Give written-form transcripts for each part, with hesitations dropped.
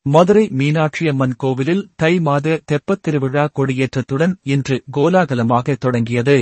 மதுரை மீனாட்சியம்மன் கோவிலில் தை மாத தெப்பத் திருவிழா கொடியேற்றத்துடன் இன்று கோலாகலமாக தொடங்கியது.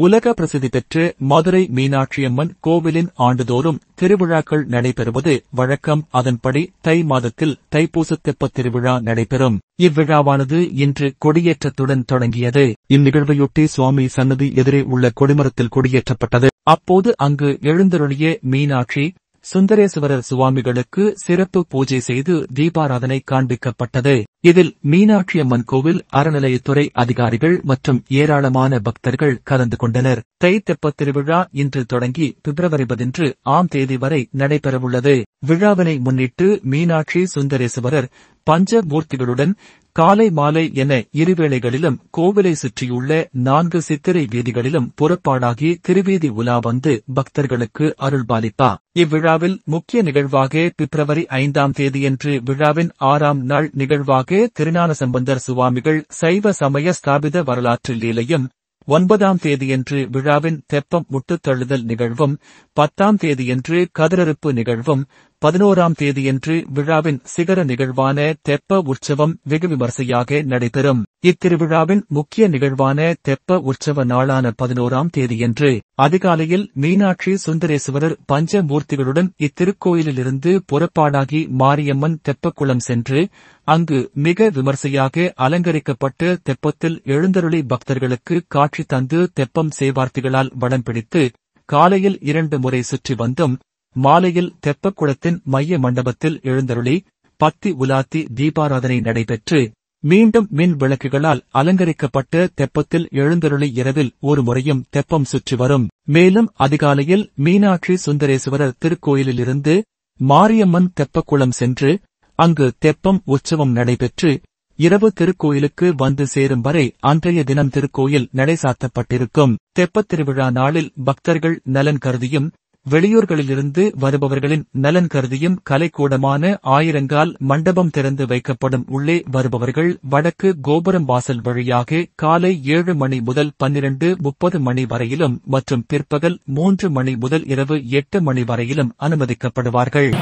உலக பிரசித்தி பெற்ற மதுரை மீனாட்சியம்மன் கோவிலின் ஆண்டுதோறும் திருவிழாக்கள் நடைபெறுவது வழக்கம். அதன்படி தை மாதத்தில் தைப்பூச தெப்பத் திருவிழா நடைபெறும். இவ்விழாவானது இன்று கொடியேற்றத்துடன் தொடங்கியது. இந்நிகழ்வையொட்டி சுவாமி சன்னதி எதிரே உள்ள கொடிமரத்தில் கொடியேற்றப்பட்டது. அப்போது அங்கு எழுந்தருளிய மீனாட்சி சுந்தரேசுவரர் சுவாமிகளுக்கு சிறப்பு பூஜை செய்து தீபாராதனை காண்பிக்கப்பட்டது. இதில் மீனாட்சியம்மன் கோவில் அறநிலையத்துறை அதிகாரிகள் மற்றும் ஏராளமான பக்தர்கள் கலந்து கொண்டனர். தை தெப்பத் திருவிழா இன்று தொடங்கி பிப்ரவரி 10 வரை நடைபெறவுள்ளது. விழாவினை முன்னிட்டு மீனாட்சி சுந்தரேசுவரர் பஞ்சமூர்த்திகளுடன் காலை மாலை என இருவேளைகளிலும் கோவிலை சுற்றியுள்ள 4 சித்திரை வீதிகளிலும் புறப்பாடாகி திருவீதி உலா வந்து பக்தர்களுக்கு அருள்பாலிப்பார். இவ்விழாவில் முக்கிய நிகழ்வாக பிப்ரவரி 5 விழாவின் 6ஆம் நாள் நிகழ்வாக திருஞானசம்பந்தர் சுவாமிகள் சைவ சமய ஸ்தாபித வரலாற்று லீலையும், 9 விழாவின் தெப்பம் முட்டுத் தள்ளுதல் நிகழ்வும், 10 கதிரறுப்பு நிகழ்வும், 11 விழாவின் சிகர நிகழ்வான தெப்ப உற்சவம் வெகு விமர்சையாக நடைபெறும். இத்திருவிழாவின் முக்கிய நிகழ்வான தெப்ப உற்சவ நாளான 11 அதிகாலையில் மீனாட்சி சுந்தரேசுவரர் பஞ்சமூர்த்திகளுடன் இத்திருக்கோயிலிலிருந்து புறப்பாடாகி மாரியம்மன் தெப்பக்குளம் சென்று அங்கு மிக விமர்சையாக அலங்கரிக்கப்பட்டு தெப்பத்தில் எழுந்தருளி பக்தர்களுக்கு காட்சி தந்து தெப்பம் சேவார்த்திகளால் வடம் பிடித்து காலையில் 2 முறை சுற்றி வந்தும் மாலையில் தெப்பக்குளத்தின் மைய மண்டபத்தில் எழுந்தருளி பத்தி உலாத்தி தீபாராதனை நடைபெற்று மீண்டும் மின் விளக்குகளால் அலங்கரிக்கப்பட்ட தெப்பத்தில் எழுந்தருளி இரவில் ஒரு முறையும் தெப்பம் சுற்றி வரும். மேலும் அதிகாலையில் மீனாட்சி சுந்தரேசுவரர் திருக்கோயிலிலிருந்து மாரியம்மன் தெப்பக்குளம் சென்று அங்கு தெப்பம் உற்சவம் நடைபெற்று இரவு திருக்கோயிலுக்கு வந்து சேரும் வரை அன்றைய தினம் திருக்கோயில் நடை சாத்தப்பட்டிருக்கும். தெப்பத் திருவிழா நாளில் பக்தர்கள் நலன் கருதியும் வெளியூர்களிலிருந்து வருபவர்களின் நலன் கருதியும் கலைக்கூடமான ஆயிரங்கால் மண்டபம் திறந்து வைக்கப்படும். உள்ளே வருபவர்கள் வடக்கு கோபுரம் வாசல் வழியாக காலை 7 மணி முதல் 12:30 மணி வரையிலும் மற்றும் பிற்பகல் 3 மணி முதல் இரவு 8 மணி வரையிலும் அனுமதிக்கப்படுவார்கள்.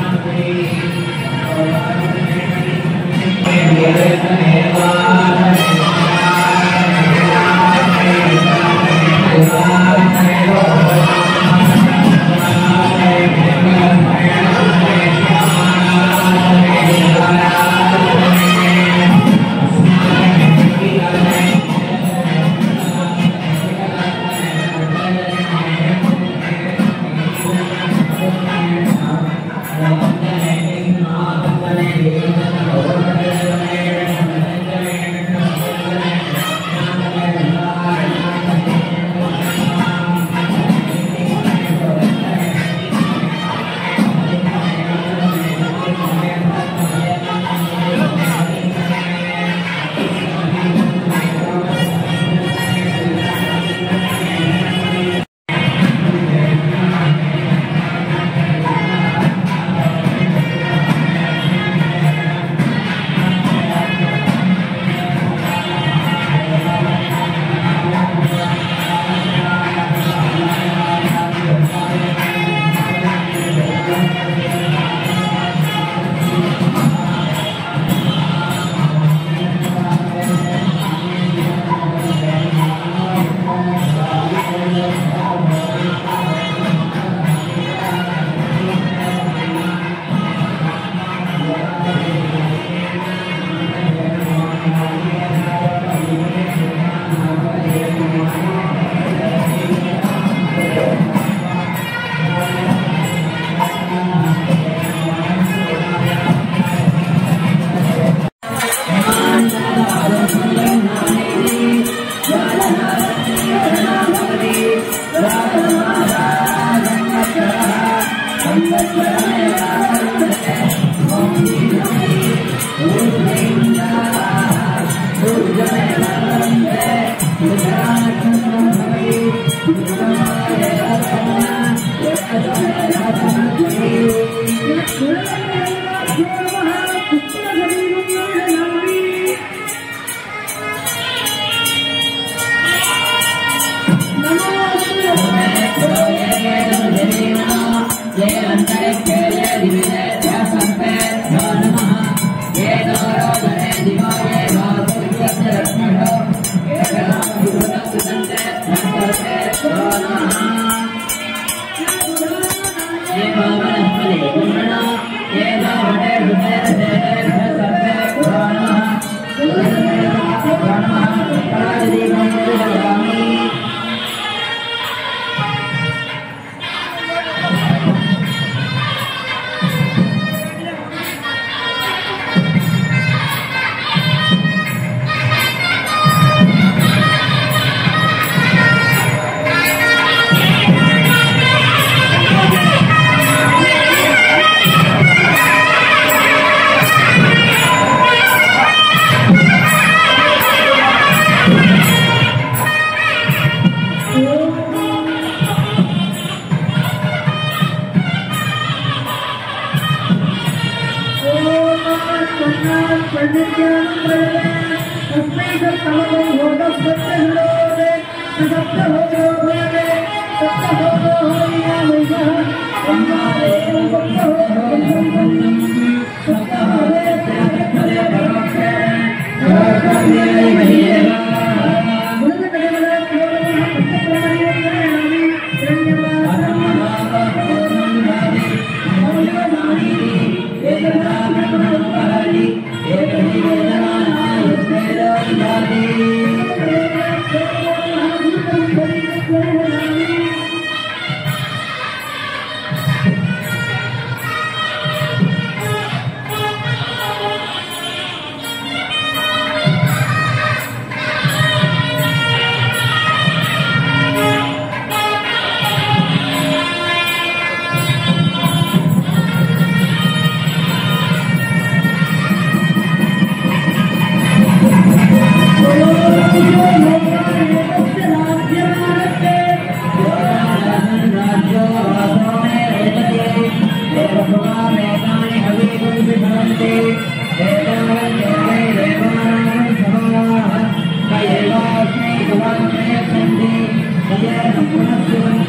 Thank you. Thank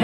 you.